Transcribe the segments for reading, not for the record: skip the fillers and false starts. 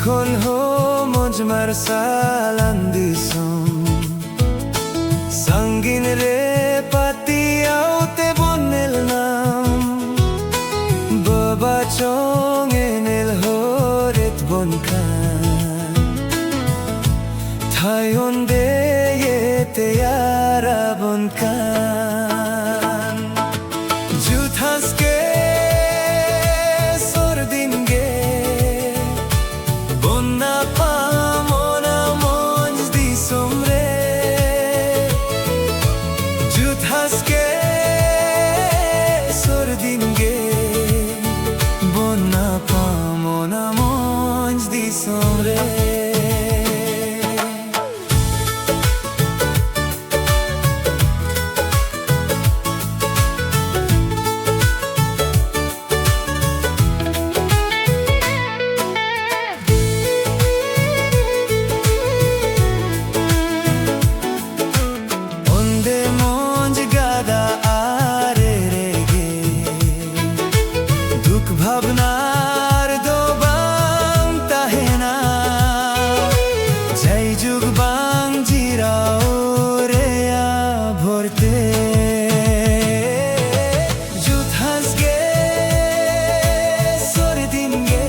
Konho marsalan disum Sangin re pati aute bonel nam Baba chong enel horet bonkan Thayon de yete yara bonkan Juthaske ভাবনার দোবাং তাহেনা যাই যুগ বাং জিরাও রে ভরতে জুথাস গে সর দিন গে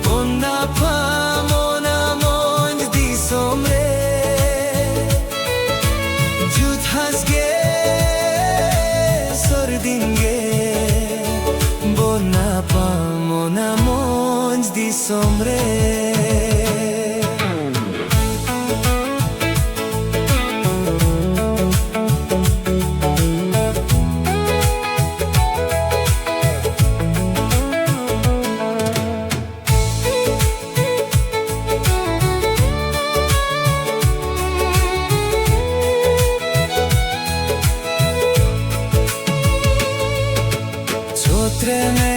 বন্যা ফামনা মন দি সোমরে জুথাস গে সর দিন গে Pamona monj di sombre Chotre me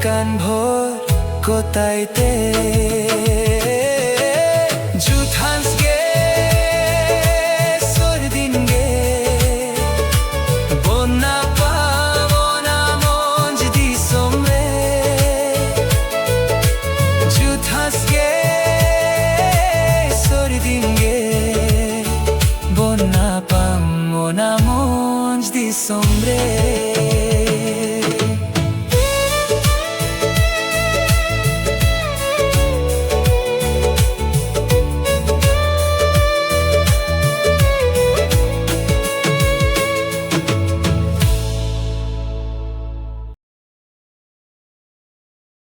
kan bhor kotaite juthans ge sor din ge bonna pavona monj di somre juthas ge sor din ge bonna pavona monj di somre